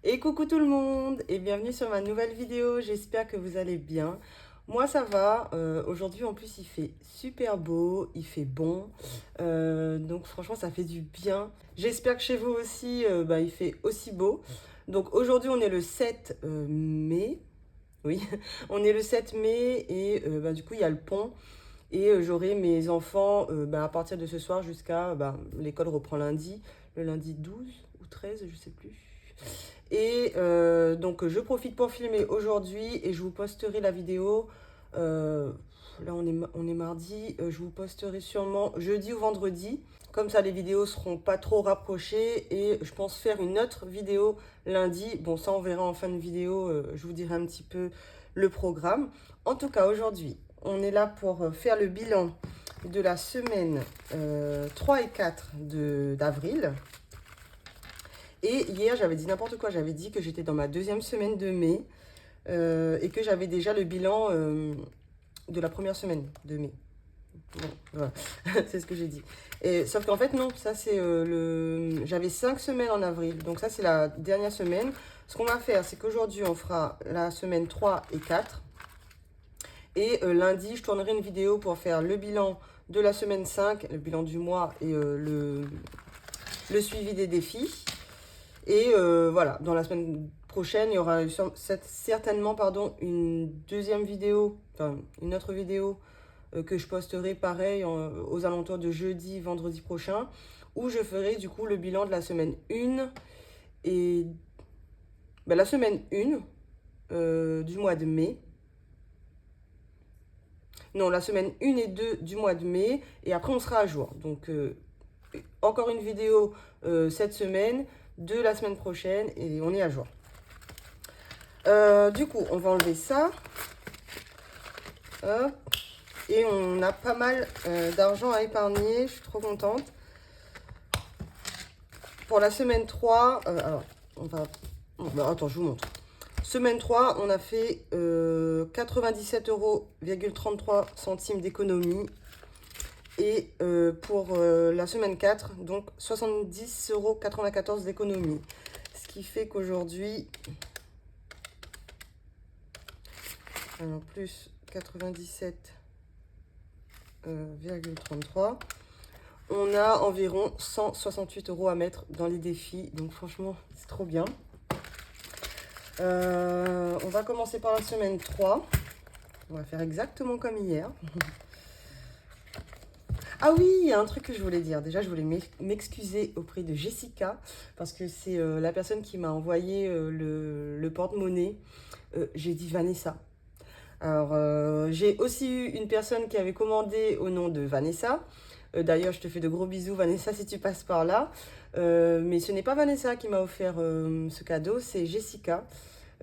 Et coucou tout le monde et bienvenue sur ma nouvelle vidéo, j'espère que vous allez bien. Moi ça va, aujourd'hui en plus il fait super beau, il fait bon, donc franchement ça fait du bien. J'espère que chez vous aussi il fait aussi beau. Donc aujourd'hui on est le 7 mai, oui, on est le 7 mai et du coup il y a le pont. Et j'aurai mes enfants à partir de ce soir jusqu'à... l'école reprend lundi, le lundi 12 ou 13, je sais plus. Et donc je profite pour filmer aujourd'hui et je vous posterai la vidéo. Là on est mardi, je vous posterai sûrement jeudi ou vendredi. Comme ça les vidéos seront pas trop rapprochées et je pense faire une autre vidéo lundi. Bon ça on verra en fin de vidéo, je vous dirai un petit peu le programme. En tout cas aujourd'hui on est là pour faire le bilan de la semaine 3 et 4 d'avril. Et hier, j'avais dit n'importe quoi. J'avais dit que j'étais dans ma deuxième semaine de mai et que j'avais déjà le bilan de la première semaine de mai. Bon, voilà, c'est ce que j'ai dit. Et, sauf qu'en fait, non, ça c'est J'avais 5 semaines en avril, donc ça c'est la dernière semaine. Ce qu'on va faire, c'est qu'aujourd'hui, on fera la semaine 3 et 4. Et lundi, je tournerai une vidéo pour faire le bilan de la semaine 5, le bilan du mois et le suivi des défis. Et voilà, dans la semaine prochaine, il y aura certainement une deuxième vidéo, enfin une autre vidéo que je posterai pareil aux alentours de jeudi, vendredi prochain, où je ferai du coup le bilan de la semaine 1 et la semaine 1 du mois de mai. Non, la semaine 1 et 2 du mois de mai, et après on sera à jour. Donc encore une vidéo cette semaine, de la semaine prochaine, et on est à jour. Du coup, on va enlever ça. Hop. Et on a pas mal d'argent à épargner. Je suis trop contente. Pour la semaine 3, alors, on va... attends, je vous montre. Semaine 3, on a fait 97,33 € d'économie. Et pour la semaine 4, donc 70,94 € d'économie. Ce qui fait qu'aujourd'hui... Alors, plus 97,33. On a environ 168 € à mettre dans les défis. Donc franchement, c'est trop bien. On va commencer par la semaine 3. On va faire exactement comme hier. Ah oui, il y a un truc que je voulais dire. Déjà, je voulais m'excuser auprès de Jessica parce que c'est la personne qui m'a envoyé le porte-monnaie. J'ai dit Vanessa. Alors, j'ai aussi eu une personne qui avait commandé au nom de Vanessa. D'ailleurs, je te fais de gros bisous, Vanessa, si tu passes par là. Mais ce n'est pas Vanessa qui m'a offert ce cadeau, c'est Jessica.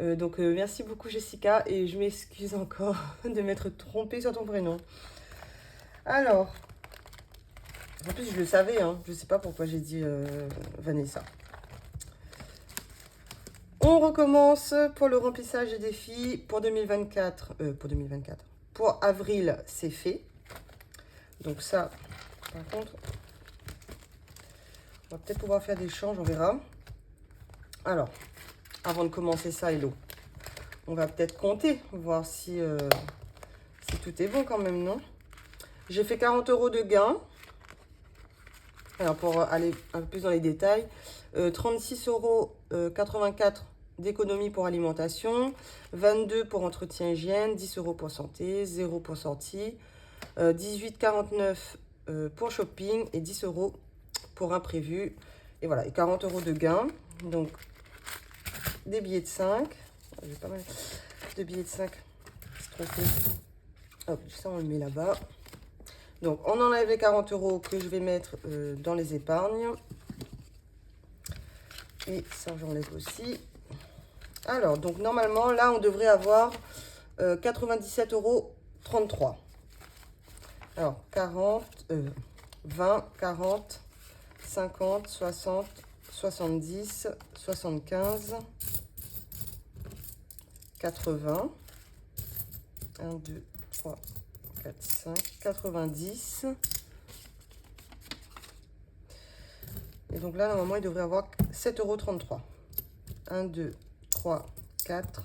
Donc, merci beaucoup, Jessica. Et je m'excuse encore de m'être trompée sur ton prénom. Alors, en plus, je le savais, hein. Je ne sais pas pourquoi j'ai dit Vanessa. On recommence pour le remplissage des défis pour 2024. Pour avril, c'est fait. Donc ça, par contre, on va peut-être pouvoir faire des changes, on verra. Alors, avant de commencer ça, Hello, on va peut-être compter, voir si tout est bon quand même, non? J'ai fait 40 € de gain. Alors, pour aller un peu plus dans les détails, 36,84 € d'économie pour alimentation, 22 € pour entretien hygiène, 10 € pour santé, 0 € pour sortie, 18,49 € pour shopping et 10 € pour imprévu. Et voilà, et 40 € de gain. Donc, des billets de 5. J'ai pas mal de billets de 5. C'est trop cool. Hop, ça, on le met là-bas. Donc, on enlève les 40 € que je vais mettre dans les épargnes. Et ça, j'enlève aussi. Alors, donc, normalement, là, on devrait avoir 97,33 €. Alors, 40, 20, 40, 50, 60, 70, 75, 80, 1, 2, 3, 4, 5, 90. Et donc là, normalement, il devrait avoir 7,33 €. 1, 2, 3, 4,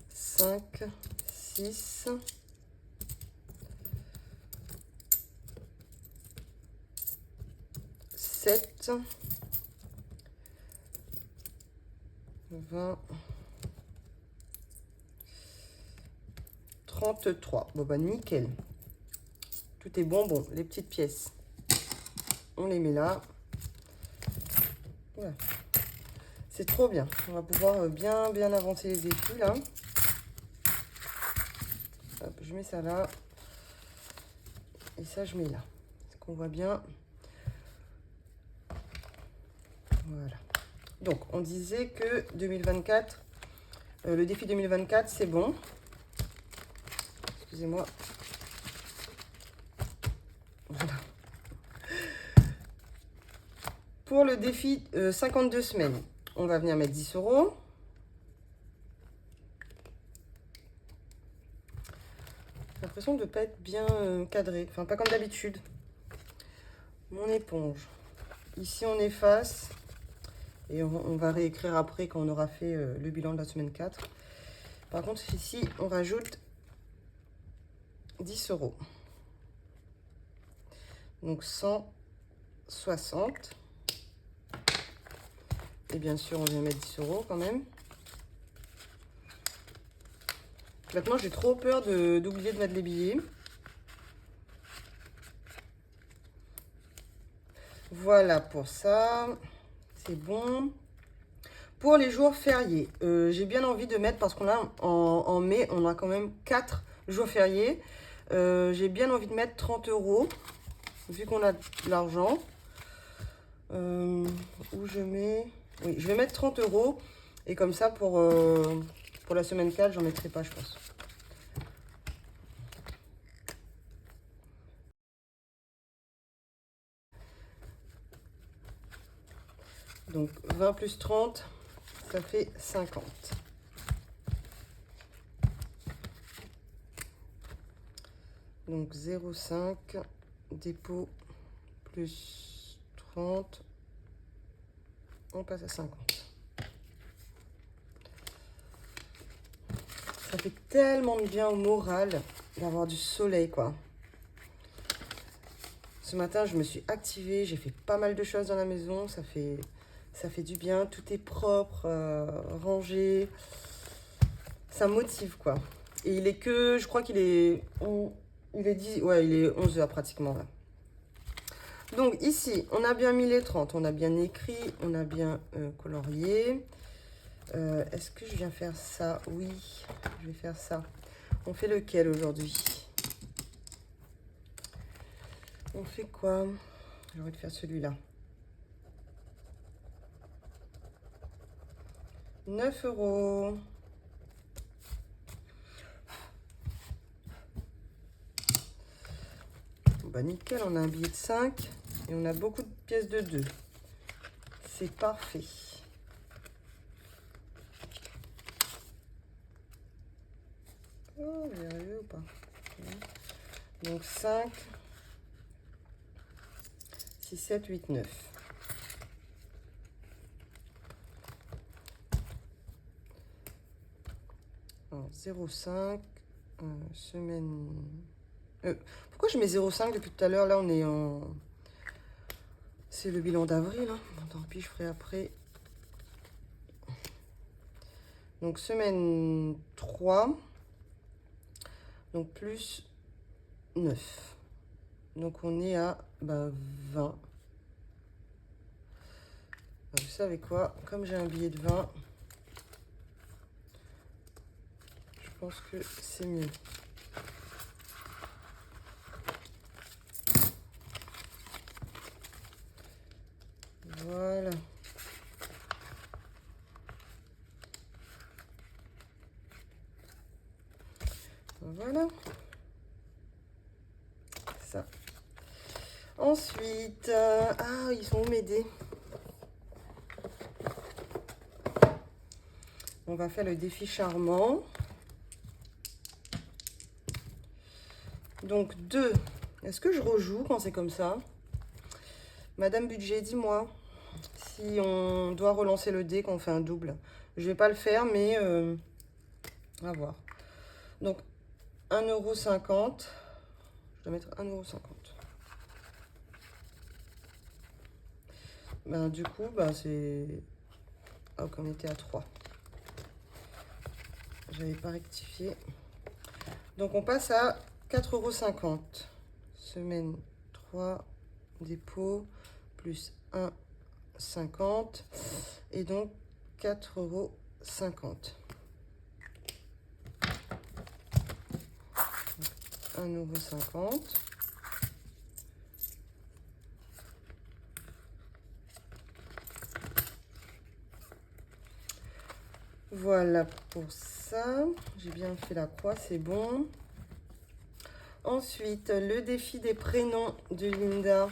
5, 6, 7, 20, 33. Bon bah nickel. Tout est bon. Bon, les petites pièces, on les met là. Voilà. C'est trop bien. On va pouvoir bien avancer les défis là. Hop, je mets ça là. Et ça, je mets là. Est-ce qu'on voit bien? Voilà. Donc, on disait que 2024, le défi 2024, c'est bon. Excusez-moi. Voilà. Pour le défi 52 semaines, on va venir mettre 10 €. J'ai l'impression de ne pas être bien cadré. Enfin, pas comme d'habitude. Mon éponge. Ici, on efface. Et on va réécrire après quand on aura fait le bilan de la semaine 4. Par contre, ici, on rajoute 10 €. Donc, 160. Et bien sûr, on vient mettre 10 € quand même. Maintenant, j'ai trop peur d'oublier de mettre les billets. Voilà pour ça. C'est bon. Pour les jours fériés, j'ai bien envie de mettre, parce qu'on a en mai, on a quand même 4 jours fériés. J'ai bien envie de mettre 30 €, vu qu'on a de l'argent. Où je mets... Oui, je vais mettre 30 €. Et comme ça, pour la semaine 4, j'en mettrai pas, je pense. Donc, 20 plus 30, ça fait 50. Donc, 0,5, dépôt plus 30, on passe à 50. Ça fait tellement de bien au moral d'avoir du soleil, quoi. Ce matin, je me suis activée, j'ai fait pas mal de choses dans la maison, ça fait du bien, tout est propre, rangé, ça motive, quoi. Et il est que, je crois qu'il est, il est 10, ouais, il est 11 h pratiquement, là. Donc ici, on a bien mis les 30, on a bien écrit, on a bien colorié. Est-ce que je viens faire ça? Oui, je vais faire ça. On fait lequel aujourd'hui? On fait quoi? J'ai envie de faire celui-là. 9 €. Bah nickel, on a un billet de 5 et on a beaucoup de pièces de 2. C'est parfait. Oh, j'ai arrivé ou pas? Donc 5, 6, 7, 8, 9. Alors, 0,5, semaine... pourquoi je mets 0,5 depuis tout à l'heure? Là, on est en... C'est le bilan d'avril. Hein. Bon, tant pis, je ferai après. Donc, semaine 3. Donc, plus 9. Donc, on est à 20. Vous savez quoi? Comme j'ai un billet de 20, je pense que c'est mieux. Voilà. Voilà. Ça. Ensuite, ah, ils sont où mes dés? On va faire le défi charmant. Donc 2. Est-ce que je rejoue quand c'est comme ça? Madame Budget, dis-moi si on doit relancer le dé quand on fait un double. Je vais pas le faire, mais à voir. Donc 1,50 €. Je dois mettre 1,50 €. Ben, du coup, ben, c'est... Ah, on était à 3. J'avais pas rectifié. Donc on passe à 4,50 €. Semaine 3, dépôt, plus 1,50 €. Et donc 4,50 €. 1,50 €. Voilà pour ça. J'ai bien fait la croix, c'est bon. Ensuite, le défi des prénoms de Linda.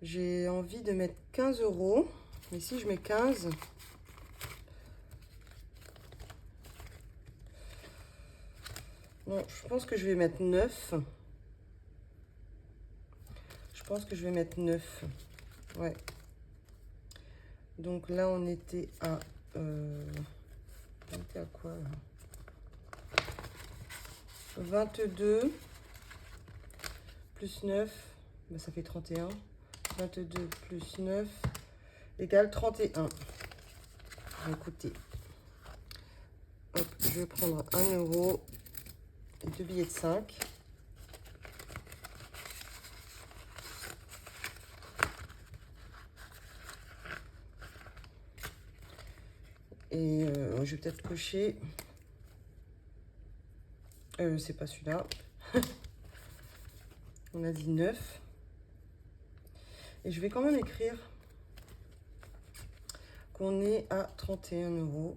J'ai envie de mettre 15 €. Mais si je mets 15, non, je pense que je vais mettre 9. Je pense que je vais mettre 9. Ouais. Donc là, on était à... on était à quoi là? 22 plus 9, ben, ça fait 31. 22 plus 9 égale 31. Écoutez, hop, je vais prendre 1 € et 2 billets de 5. Et je vais peut-être cocher. C'est pas celui-là. On a dit 9. Et je vais quand même écrire qu'on est à 31 €.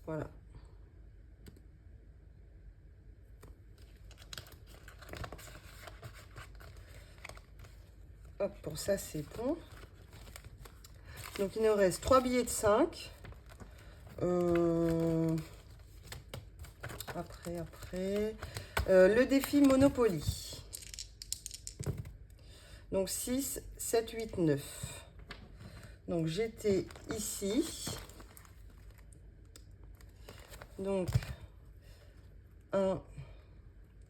Voilà. Hop, pour ça, c'est bon. Donc, il nous reste 3 billets de 5. Après. Le défi Monopoly. Donc, 6, 7, 8, 9. Donc, j'étais ici. Donc, 1,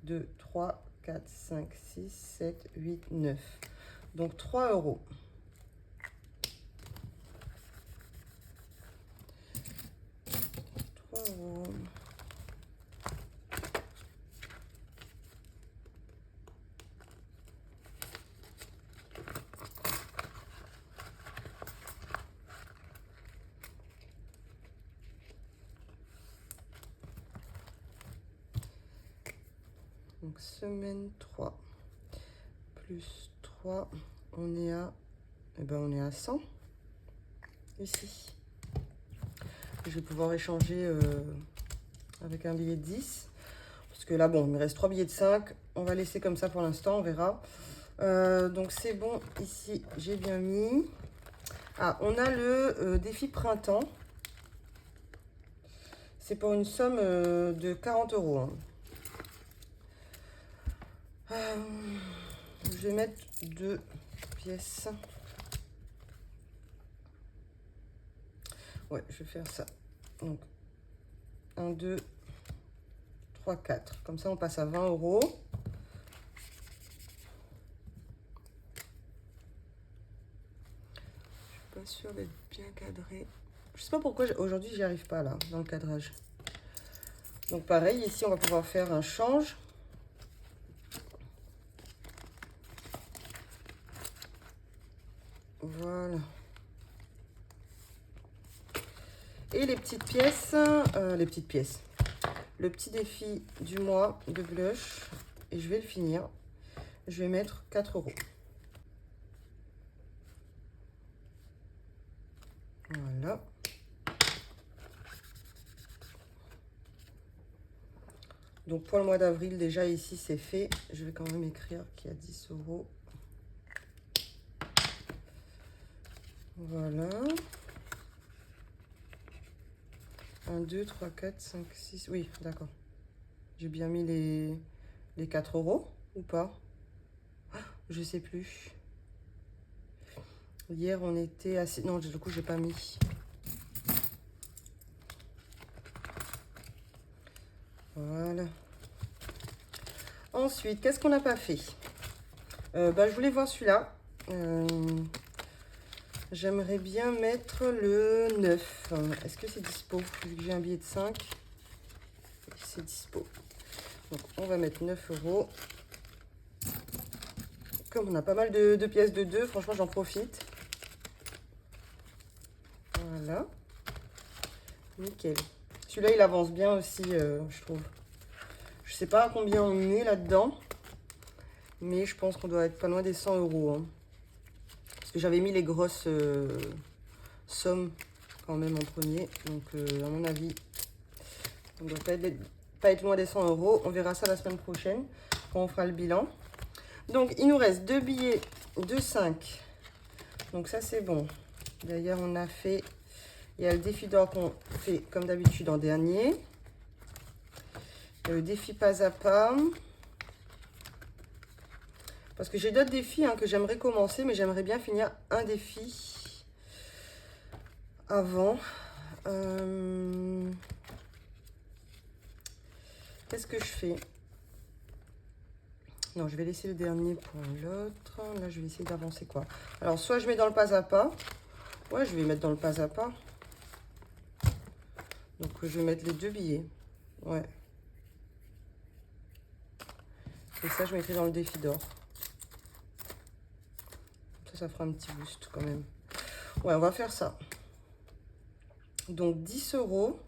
2, 3, 4, 5, 6, 7, 8, 9. Donc, 3 €. Donc, semaine 3 plus 3, on est à, on est à 100 ici. Je vais pouvoir échanger avec un billet de 10. Parce que là, bon, il me reste 3 billets de 5. On va laisser comme ça pour l'instant, on verra. Donc, c'est bon. Ici, j'ai bien mis. Ah, on a le défi printemps. C'est pour une somme de 40 €. Hein. Je vais mettre 2 pièces. Ouais, je vais faire ça. Donc, 1, 2, 3, 4. Comme ça, on passe à 20 €. Je suis pas sûre d'être bien cadré. Je sais pas pourquoi aujourd'hui, j'y arrive pas là, dans le cadrage. Donc, pareil, ici, on va pouvoir faire un change. Voilà. Et les petites pièces, le petit défi du mois de blush, et je vais le finir. Je vais mettre 4 €. Voilà. Donc pour le mois d'avril, déjà ici c'est fait. Je vais quand même écrire qu'il y a 10 €. Voilà. 1, 2, 3, 4, 5, 6. Oui, d'accord. J'ai bien mis les 4 € ou pas? Je sais plus. Hier, on était à... Non, du coup, j'ai pas mis. Voilà. Ensuite, qu'est-ce qu'on n'a pas fait? Je voulais voir celui-là. J'aimerais bien mettre le 9. Est-ce que c'est dispo? Vu que j'ai un billet de 5. C'est dispo. Donc, on va mettre 9 €. Comme on a pas mal de pièces de 2, franchement, j'en profite. Voilà. Nickel. Celui-là, il avance bien aussi, je trouve. Je sais pas à combien on est là-dedans. Mais je pense qu'on doit être pas loin des 100 €. Hein. Parce que j'avais mis les grosses sommes quand même en premier. Donc, à mon avis, on ne doit pas être loin des 100 €. On verra ça la semaine prochaine quand on fera le bilan. Donc, il nous reste 2 billets de 5. Donc, ça, c'est bon. D'ailleurs, on a fait... Il y a le défi d'or qu'on fait comme d'habitude en dernier. Le défi pas à pas. Parce que j'ai d'autres défis que j'aimerais commencer, mais j'aimerais bien finir un défi avant. Qu'est-ce que je fais? Non, je vais laisser le dernier pour l'autre. Là, je vais essayer d'avancer quoi. Alors, soit je mets dans le pas à pas. Ouais, je vais mettre dans le pas à pas. Donc, je vais mettre les 2 billets. Ouais. Et ça, je mettrai dans le défi d'or. Ça fera un petit boost quand même. Ouais, on va faire ça. Donc, 10 €.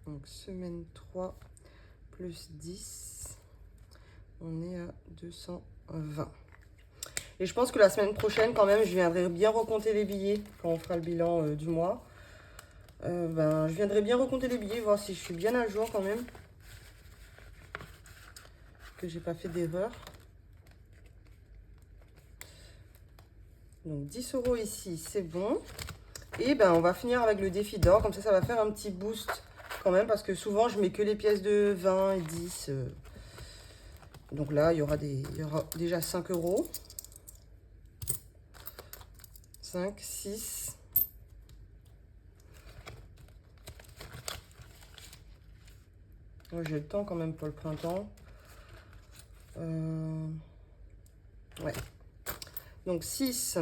Donc, semaine 3 plus 10. On est à 220. Et je pense que la semaine prochaine, quand même, je viendrai bien recompter les billets quand on fera le bilan du mois. Je viendrai bien recompter les billets, voir si je suis bien à jour quand même. Que j'ai pas fait d'erreur. Donc 10 € ici, c'est bon. Et on va finir avec le défi d'or. Comme ça va faire un petit boost quand même. Parce que souvent, je mets que les pièces de 20 et 10. Donc là, il y aura déjà 5 €. 5, 6. Ouais, j'ai le temps quand même pour le printemps. Ouais. Donc 6.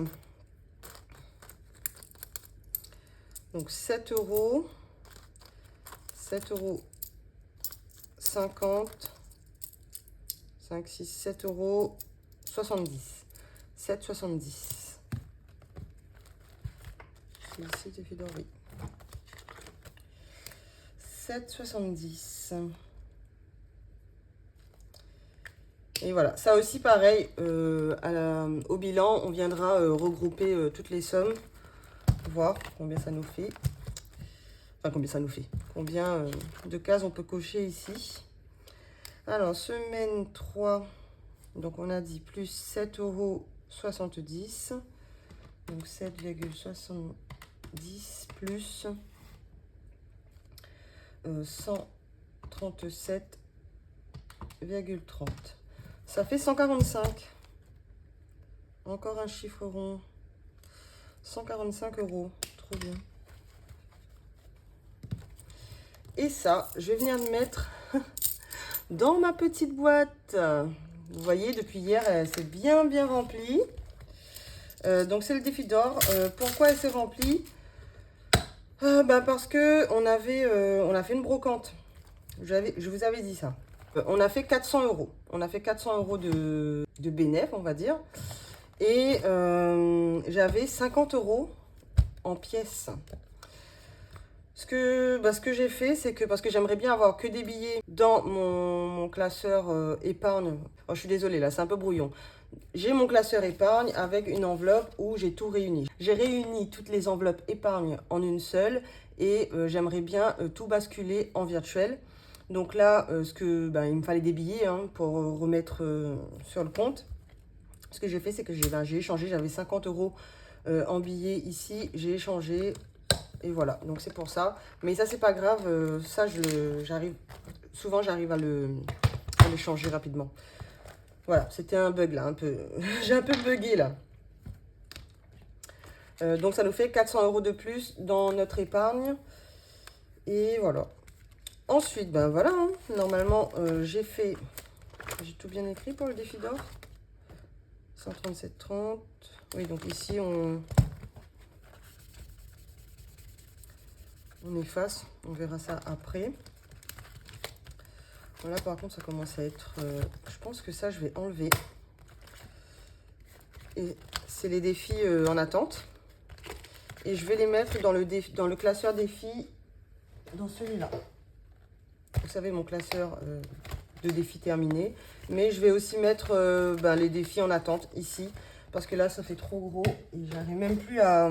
Donc 7 €. 7,50 €. 5, 6, 7 €. 70. 7,70. C'est ici, défi d'or, oui. 7,70. Et voilà, ça aussi pareil, au bilan, on viendra regrouper toutes les sommes, voir combien ça nous fait. Enfin, combien ça nous fait. Combien de cases on peut cocher ici. Alors, semaine 3, donc on a dit plus 7,70 €. Donc 7,70 plus 137,30. Ça fait 145. Encore un chiffre rond. 145 €. Trop bien. Et ça, je vais venir le mettre dans ma petite boîte. Vous voyez, depuis hier, elle s'est bien remplie. Donc, c'est le défi d'or. Pourquoi elle s'est remplie? Parce que on a fait une brocante. Je vous avais dit ça. On a fait 400 €. On a fait 400 € de bénéf, on va dire. Et j'avais 50 € en pièces. Ce que j'ai fait, c'est que parce que j'aimerais bien avoir que des billets dans mon classeur épargne. Oh, je suis désolée, là, c'est un peu brouillon. J'ai mon classeur épargne avec une enveloppe où j'ai tout réuni. J'ai réuni toutes les enveloppes épargne en une seule et j'aimerais bien tout basculer en virtuel. Donc là, il me fallait des billets hein, pour remettre sur le compte. Ce que j'ai fait, c'est que j'ai échangé. J'avais 50 euros en billets ici. J'ai échangé. Et voilà, donc c'est pour ça. Mais ça, c'est pas grave. Souvent, j'arrive à le changer rapidement. Voilà, c'était un bug là, un peu. J'ai un peu bugué là. Donc ça nous fait 400 euros de plus dans notre épargne. Et voilà. Ensuite, ben voilà, hein. Normalement, j'ai tout bien écrit pour le défi d'or. 137,30. Oui, donc ici, on efface. On verra ça après. Voilà, par contre, ça commence à être... je pense que ça, je vais enlever. Et c'est les défis en attente. Et je vais les mettre dans le classeur défis, dans celui-là. Vous savez, mon classeur de défis terminés. Mais je vais aussi mettre les défis en attente ici. Parce que là, ça fait trop gros. Et j'arrive même plus à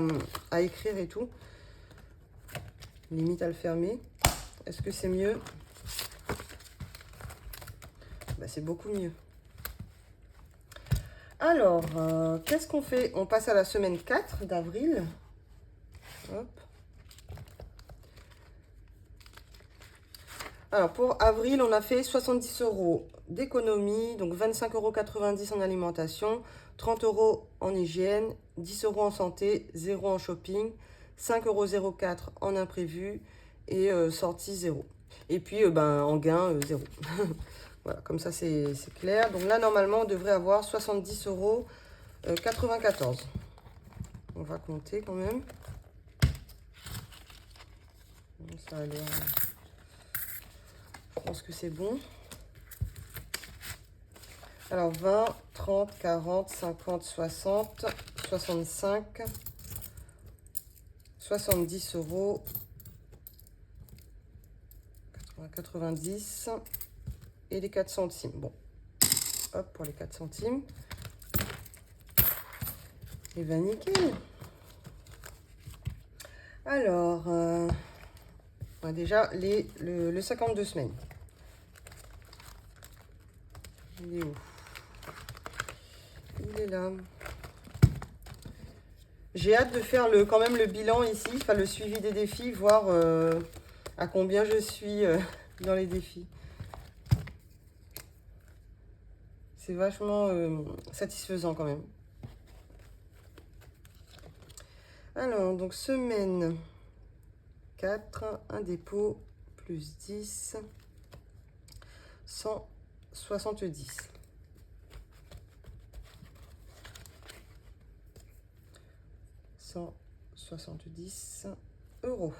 écrire et tout. Limite à le fermer. Est-ce que c'est mieux? C'est beaucoup mieux. Alors, qu'est-ce qu'on fait? On passe à la semaine 4 d'avril. Hop. Alors, pour avril, on a fait 70 euros d'économie, donc 25,90 € en alimentation, 30 euros en hygiène, 10 euros en santé, 0 en shopping, 5,04 € en imprévu et sortie 0. Et puis, en gain, 0. Voilà, comme ça, c'est clair. Donc là, normalement, on devrait avoir 70,94 €. On va compter quand même. Ça a l'air... Je pense que c'est bon. Alors, 20, 30, 40, 50, 60, 65, 70 euros, 90 et les 4 centimes. Bon, hop, pour les 4 centimes. Et bien, nickel. Alors, déjà, le 52 semaines. Il est où? Il est là. J'ai hâte de faire quand même le bilan ici, enfin le suivi des défis, voir à combien je suis dans les défis. C'est vachement satisfaisant quand même. Alors, donc semaine 4, un dépôt, plus 10, 170. 170 euros.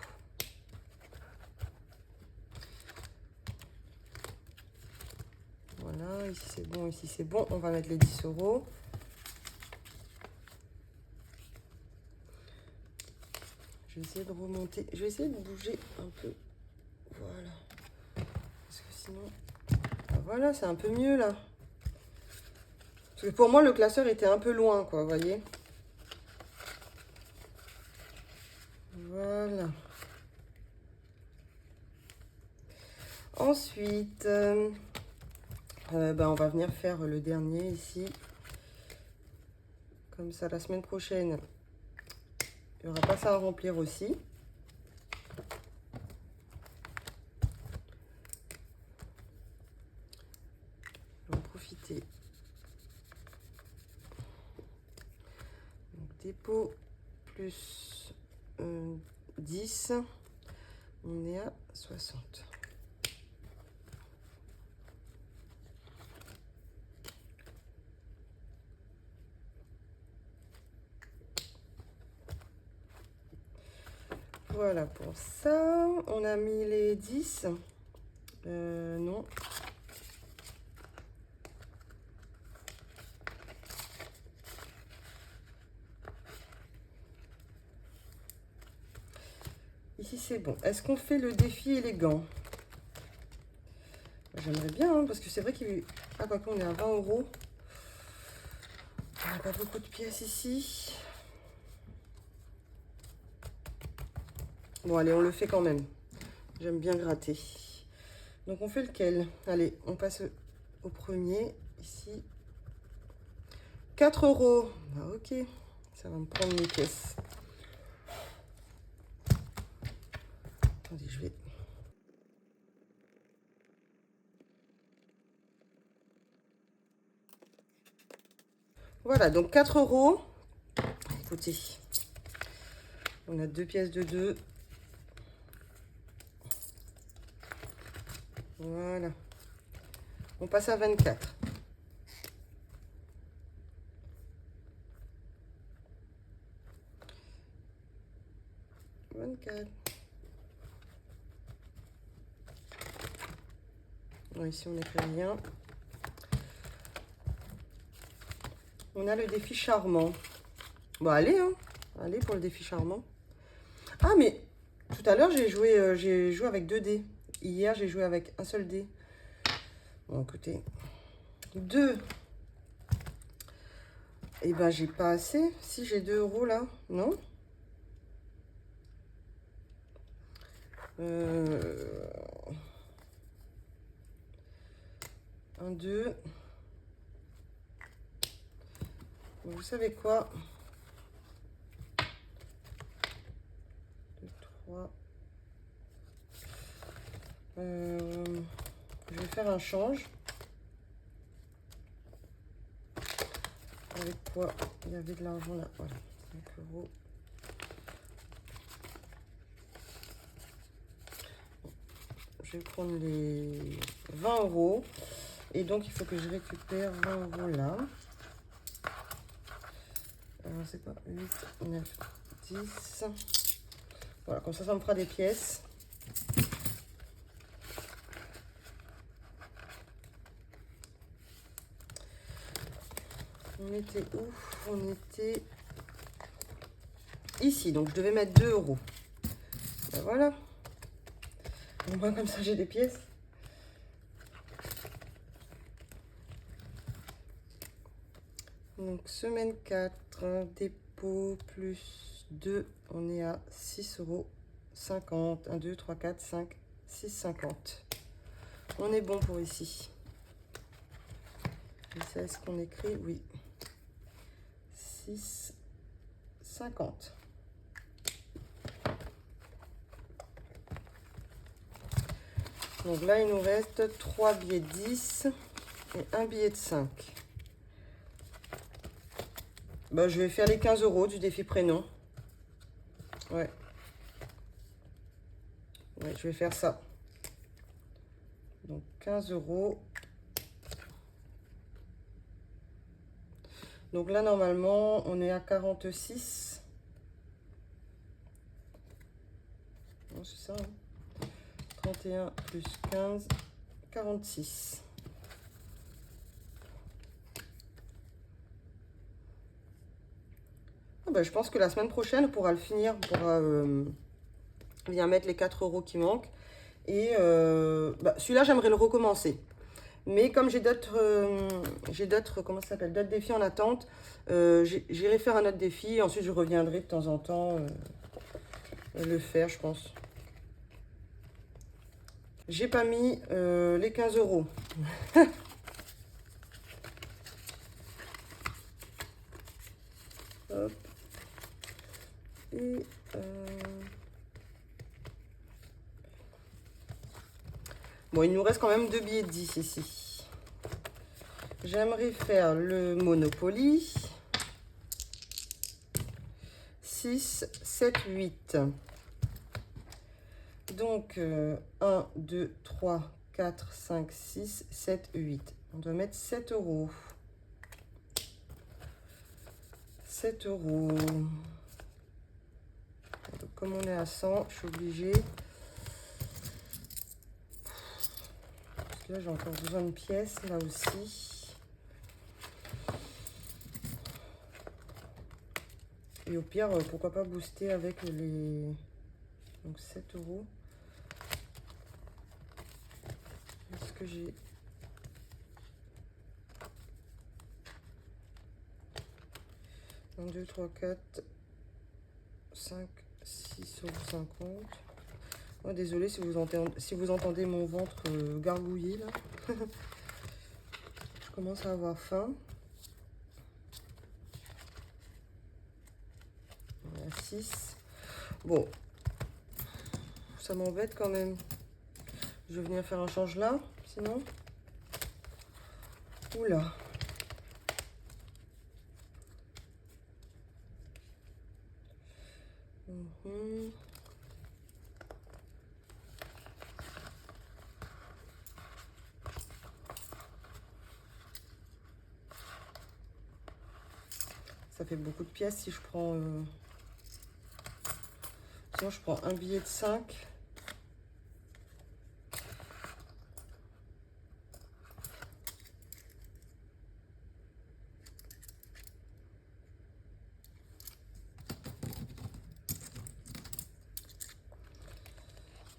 Voilà, ici c'est bon, ici c'est bon. On va mettre les 10 euros. Je vais essayer de remonter. Je vais essayer de bouger un peu. Voilà. Parce que sinon... Voilà, c'est un peu mieux là. Parce que pour moi, le classeur était un peu loin, quoi, vous voyez. Voilà. Ensuite, on va venir faire le dernier ici. Comme ça, la semaine prochaine, il n'y aura pas ça à remplir aussi. On va en profiter. Donc, dépôt plus 10, on est à 60. Voilà pour ça. On a mis les 10. Non. Ici, c'est bon. Est-ce qu'on fait le défi élégant? J'aimerais bien, hein, parce que c'est vrai qu'il est... Ah, quoi qu'on est à 20 euros. On n'a pas beaucoup de pièces ici. Bon, allez, on le fait quand même. J'aime bien gratter. Donc on fait lequel? Allez, on passe au premier, ici. 4 euros. Bah, ok, ça va me prendre mes pièces. Attendez, je vais... Voilà, donc 4 euros. Écoutez, on a 2 pièces de 2. Voilà. On passe à 24. Non, ici on n'écrit rien. On a le défi charmant. Bon, allez, hein. Allez pour le défi charmant. Ah, mais tout à l'heure, j'ai joué avec 2 dés. Hier, j'ai joué avec un seul dé. Bon, écoutez. 2. Eh ben, j'ai pas assez. Si, j'ai 2 euros là. Non? Un, 2. Vous savez quoi? 2, 3. Je vais faire un change. Avec quoi? Il y avait de l'argent là. Voilà. 5 euros. Je vais prendre les 20 euros. Et donc, il faut que je récupère 20 euros là. Alors, c'est quoi? 8, 9, 10. Voilà, comme ça me fera des pièces. On était où? On était ici. Donc, je devais mettre 2 euros. Ben voilà. Au moins, comme ça, j'ai des pièces. Donc, semaine 4, dépôt plus 2, on est à 6,50 euros. 1, 2, 3, 4, 5, 6,50. On est bon pour ici. Et ça, est-ce qu'on écrit? Oui. 6,50. Donc là, il nous reste 3 billets de 10 et un billet de 5. Bah, je vais faire les 15 euros du défi prénom. Ouais. Ouais, je vais faire ça. Donc 15 euros. Donc là, normalement, on est à 46. Non, c'est ça. Hein. 31 plus 15, 46. Ah bah, je pense que la semaine prochaine, on pourra le finir. On pourra bien mettre les 4 euros qui manquent. Et bah, celui-là, j'aimerais le recommencer. Mais comme j'ai d'autres, comment ça s'appelle, d'autres défis en attente, j'irai faire un autre défi. Et ensuite, je reviendrai de temps en temps le faire, je pense. J'ai pas mis les 15 euros. Hop. Et bon, il nous reste quand même 2 billets de 10 ici. J'aimerais faire le Monopoly. 6, 7, 8. Donc, 1, 2, 3, 4, 5, 6, 7, 8. On doit mettre 7 euros. 7 euros. Donc, comme on est à 100, je suis obligée. Parce que là, j'ai encore besoin de pièces, là aussi. Et au pire, pourquoi pas booster avec les... Donc, 7 euros. Est-ce que j'ai... Un, 2, 3, 4, 5, 6 euros 50. Oh, désolée si vous entendez mon ventre gargouiller là. Je commence à avoir faim. Voilà, 6. Bon, ça m'embête quand même. Je vais venir faire un change là, sinon. Oula. Ça fait beaucoup de pièces si je prends... Sinon, je prends un billet de 5.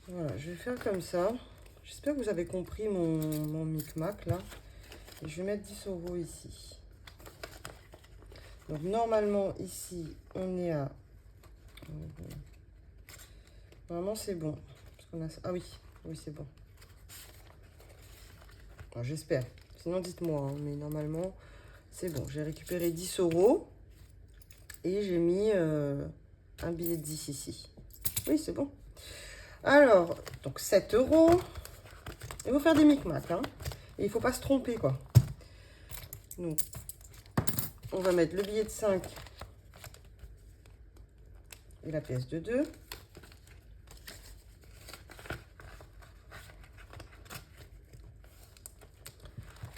Voilà, je vais faire comme ça. J'espère que vous avez compris mon micmac là. Et je vais mettre 10 € ici. Donc normalement ici on est à... Normalement c'est bon. Parce qu'on a... Ah oui, oui c'est bon. Enfin, j'espère. Sinon dites-moi. Hein. Mais normalement c'est bon. J'ai récupéré 10 €. Et j'ai mis un billet de 10 ici. Oui c'est bon. Alors, donc 7 €. Il faut faire des micmacs. Hein. Et il ne faut pas se tromper, quoi. Donc, on va mettre le billet de 5 et la pièce de 2.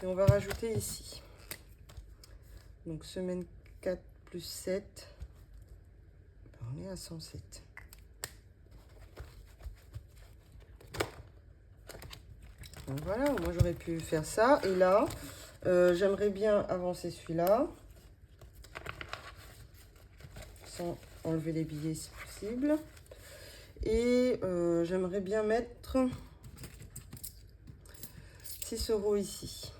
Et on va rajouter ici. Donc, semaine 4 plus 7. On est à 107. Donc voilà, moi j'aurais pu faire ça. Et là, j'aimerais bien avancer celui-là. Sans enlever les billets si possible. Et j'aimerais bien mettre 6 € ici.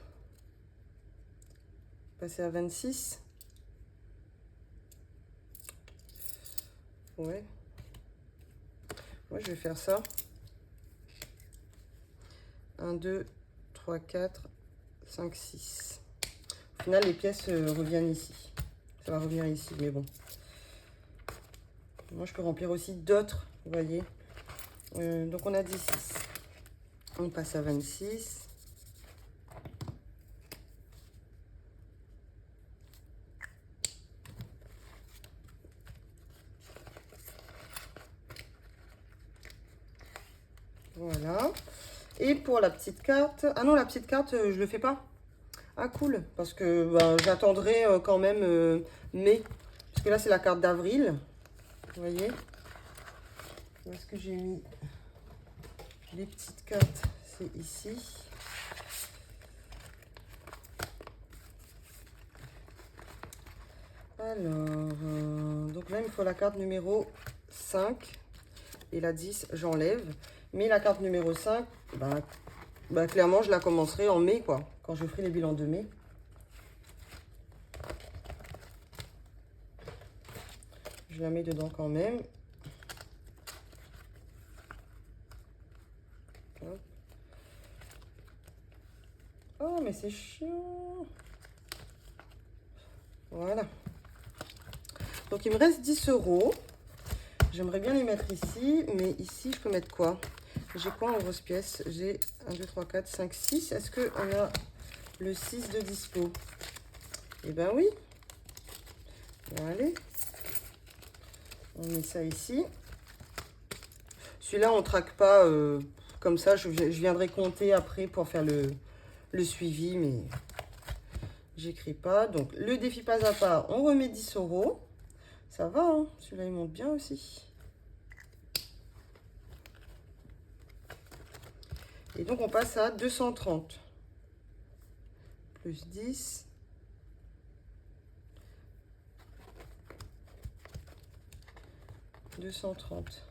Passer à 26. Ouais. Moi, je vais faire ça. 1, 2, 3, 4, 5, 6. Au final, les pièces reviennent ici. Ça va revenir ici, mais bon. Moi, je peux remplir aussi d'autres, vous voyez. Donc, on a 10, 6. On passe à 26. Voilà. Et pour la petite carte... Ah non, la petite carte, je le fais pas. Ah, cool. Parce que ben, j'attendrai quand même mai. Parce que là, c'est la carte d'avril. Vous voyez? Où est-ce que j'ai mis les petites cartes? C'est ici. Alors, donc là, il me faut la carte numéro 5. Et la 10, j'enlève. Mais la carte numéro 5, bah, clairement, je la commencerai en mai, quoi. Quand je ferai les bilans de mai. Je la mets dedans quand même. Hop. Oh, mais c'est chiant. Voilà. Donc, il me reste 10 €. J'aimerais bien les mettre ici. Mais ici, je peux mettre quoi? J'ai quoi en grosse pièce? J'ai 1, 2, 3, 4, 5, 6. Est-ce qu'on a le 6 de dispo? Eh ben oui. Allez. On met ça ici. Celui-là, on ne traque pas comme ça. Je viendrai compter après pour faire le suivi, mais j'écris pas. Donc, le défi pas à pas, on remet 10 €. Ça va, hein? Celui-là, il monte bien aussi. Et donc, on passe à 230. Plus 10. « 230.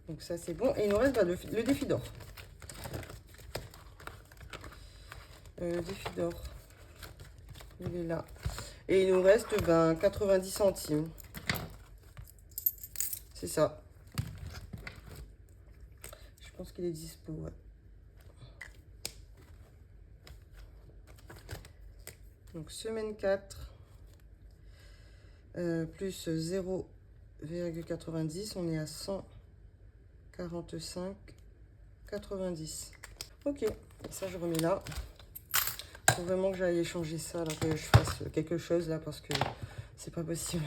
Donc ça c'est bon. Et il nous reste bah, le défi d'or. Le défi d'or. Il est là. Et il nous reste ben, 90 centimes. C'est ça. Je pense qu'il est dispo, ouais. Donc semaine 4. Plus 0,90. On est à 145,90. Ok. Et ça, je remets là. Il faut vraiment que j'aille échanger ça, là, que je fasse quelque chose là, parce que c'est pas possible.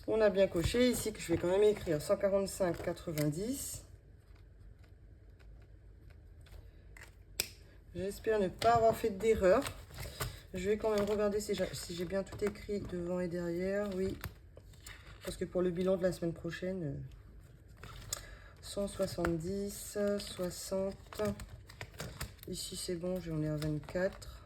On a bien coché ici que je vais quand même écrire 145,90. J'espère ne pas avoir fait d'erreur. Je vais quand même regarder si j'ai bien tout écrit devant et derrière. Oui, parce que pour le bilan de la semaine prochaine, 170, 60. Ici c'est bon, j'en ai à 24.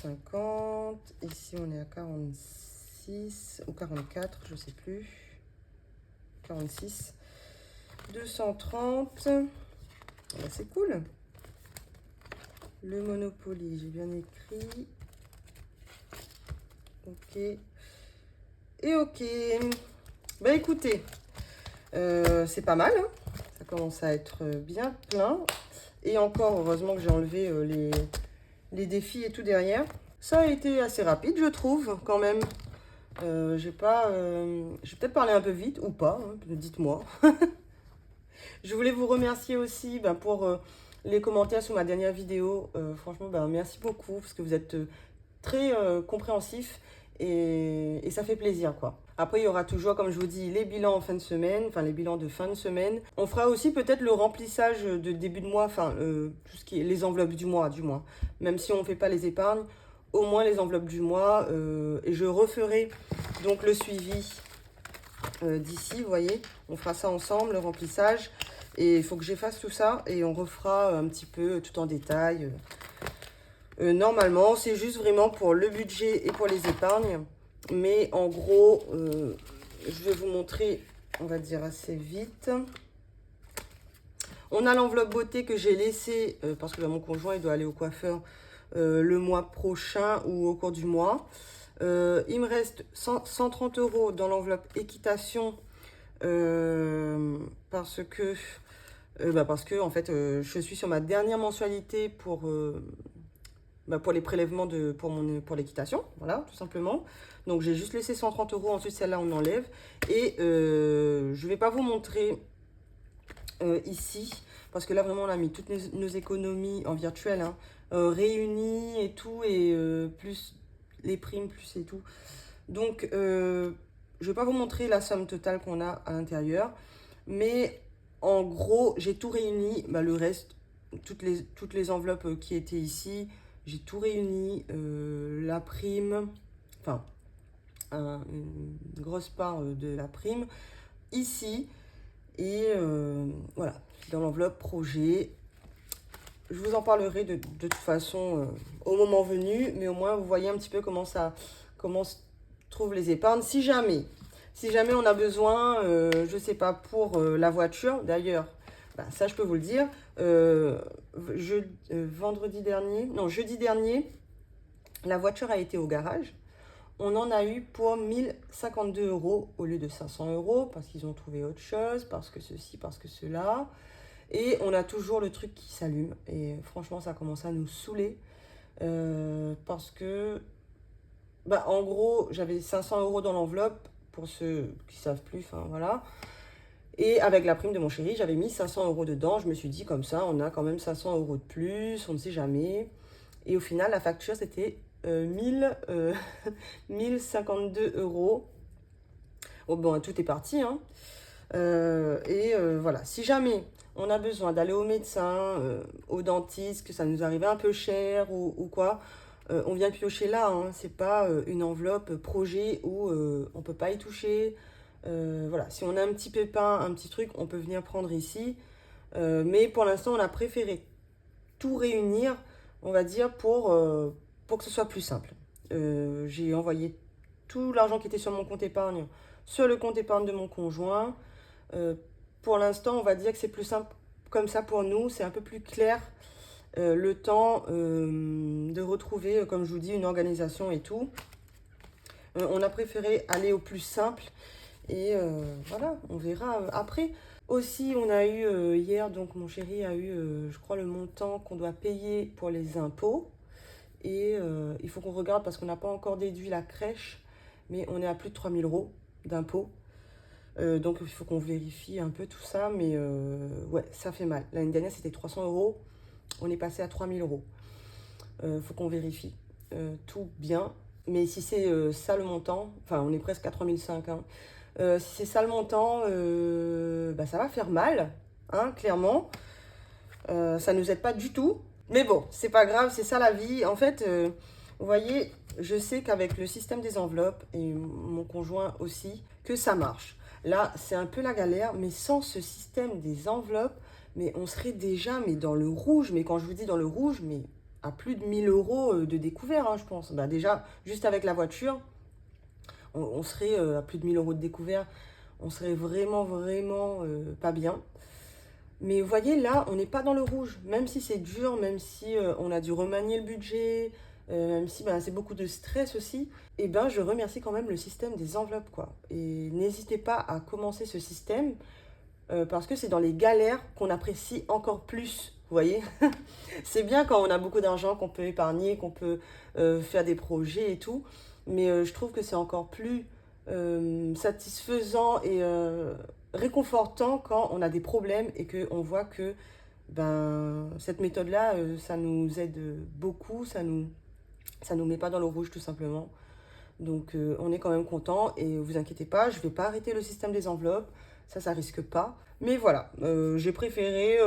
6,50. Ici on est à 46 ou 44, je sais plus. 46. 230. Ah, c'est cool. Le Monopoly, j'ai bien écrit. Ok. Et ok. Bah écoutez, c'est pas mal. Hein, ça commence à être bien plein. Et encore, heureusement que j'ai enlevé les défis et tout derrière. Ça a été assez rapide, je trouve, quand même. J'ai peut-être parlé un peu vite ou pas, hein, dites-moi. Je voulais vous remercier aussi ben, pour les commentaires sur ma dernière vidéo. Franchement, ben, merci beaucoup parce que vous êtes très compréhensifs et ça fait plaisir, quoi. Après, il y aura toujours, comme je vous dis, les bilans en fin de semaine, enfin les bilans de fin de semaine. On fera aussi peut-être le remplissage de début de mois, enfin tout ce qui est les enveloppes du mois, du moins. Même si on ne fait pas les épargnes, au moins les enveloppes du mois. Et je referai donc le suivi d'ici, vous voyez. On fera ça ensemble, le remplissage. Et il faut que j'efface tout ça et on refera un petit peu tout en détail. Normalement, c'est juste vraiment pour le budget et pour les épargnes. Mais en gros, je vais vous montrer, on va dire assez vite. On a l'enveloppe beauté que j'ai laissée, parce que mon conjoint il doit aller au coiffeur le mois prochain ou au cours du mois. Il me reste 130 € dans l'enveloppe équitation parce que en fait je suis sur ma dernière mensualité pour les prélèvements pour l'équitation, voilà, tout simplement. Donc j'ai juste laissé 130 €, ensuite celle-là on enlève. Et je vais pas vous montrer ici, parce que là vraiment on a mis toutes nos économies en virtuel, hein, réunies et tout, et plus les primes, plus et tout. Donc je vais pas vous montrer la somme totale qu'on a à l'intérieur, mais en gros j'ai tout réuni, bah, le reste, toutes les enveloppes qui étaient ici, j'ai tout réuni, la prime, enfin une grosse part de la prime ici, et voilà, dans l'enveloppe projet. Je vous en parlerai de toute façon au moment venu, mais au moins vous voyez un petit peu comment se trouvent les épargnes. Si jamais on a besoin, je sais pas, pour la voiture, d'ailleurs, bah, ça je peux vous le dire, jeudi dernier, la voiture a été au garage. On en a eu pour 1052 € au lieu de 500 € parce qu'ils ont trouvé autre chose, parce que ceci, parce que cela. Et on a toujours le truc qui s'allume. Et franchement, ça commence à nous saouler. Parce que, bah, en gros, j'avais 500 € dans l'enveloppe, pour ceux qui ne savent plus, enfin voilà. Et avec la prime de mon chéri, j'avais mis 500 € dedans. Je me suis dit, comme ça, on a quand même 500 € de plus, on ne sait jamais. Et au final, la facture, c'était 1052 €. Oh, bon, tout est parti, hein. Voilà, si jamais on a besoin d'aller au médecin, au dentiste, que ça nous arrive un peu cher ou quoi, on vient piocher là, hein. C'est pas une enveloppe projet où on peut pas y toucher. Voilà, si on a un petit pépin, un petit truc, on peut venir prendre ici. Mais pour l'instant, on a préféré tout réunir, on va dire, pour que ce soit plus simple. J'ai envoyé tout l'argent qui était sur mon compte épargne sur le compte épargne de mon conjoint. Pour l'instant, on va dire que c'est plus simple comme ça pour nous. C'est un peu plus clair le temps de retrouver, comme je vous dis, une organisation et tout. On a préféré aller au plus simple. Et voilà, on verra après. Aussi, on a eu hier, donc mon chéri a eu, je crois, le montant qu'on doit payer pour les impôts. Et il faut qu'on regarde parce qu'on n'a pas encore déduit la crèche, mais on est à plus de 3 000 € d'impôts. Donc il faut qu'on vérifie un peu tout ça, mais ouais, ça fait mal. L'année dernière, c'était 300 €. On est passé à 3 000 €. Faut qu'on vérifie tout bien. Mais si c'est ça le montant, enfin, on est presque à 3 500 €. Si c'est ça le montant, bah, ça va faire mal, hein, clairement. Ça nous aide pas du tout. Mais bon, c'est pas grave, c'est ça la vie. En fait, vous voyez, je sais qu'avec le système des enveloppes, et mon conjoint aussi, que ça marche. Là, c'est un peu la galère, mais sans ce système des enveloppes, mais on serait déjà dans le rouge. Mais quand je vous dis dans le rouge, mais à plus de 1 000 € de découvert, hein, je pense. Bah, déjà, juste avec la voiture, on serait à plus de 1 000 € de découvert. On serait vraiment, vraiment pas bien. Mais vous voyez, là, on n'est pas dans le rouge. Même si c'est dur, même si on a dû remanier le budget, même si c'est beaucoup de stress aussi, et ben je remercie quand même le système des enveloppes, quoi. Et n'hésitez pas à commencer ce système, parce que c'est dans les galères qu'on apprécie encore plus. Vous voyez, c'est bien quand on a beaucoup d'argent, qu'on peut épargner, qu'on peut faire des projets et tout. Mais je trouve que c'est encore plus satisfaisant et réconfortant quand on a des problèmes et qu'on voit que cette méthode-là, ça nous aide beaucoup, ça nous met pas dans le rouge tout simplement. Donc on est quand même content et vous inquiétez pas, je vais pas arrêter le système des enveloppes, ça risque pas. Mais voilà, j'ai préféré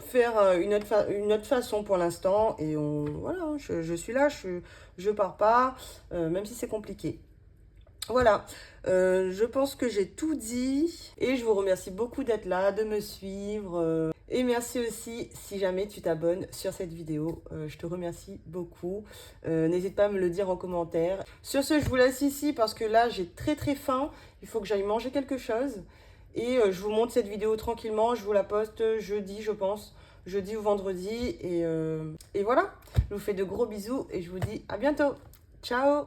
faire une autre façon pour l'instant et voilà, je suis là, je pars pas, même si c'est compliqué. Voilà, je pense que j'ai tout dit et je vous remercie beaucoup d'être là, de me suivre. Et merci aussi si jamais tu t'abonnes sur cette vidéo, je te remercie beaucoup. N'hésite pas à me le dire en commentaire. Sur ce, je vous laisse ici parce que là j'ai très très faim, il faut que j'aille manger quelque chose. Et je vous montre cette vidéo tranquillement, je vous la poste jeudi je pense, jeudi ou vendredi. Et voilà, je vous fais de gros bisous et je vous dis à bientôt. Ciao!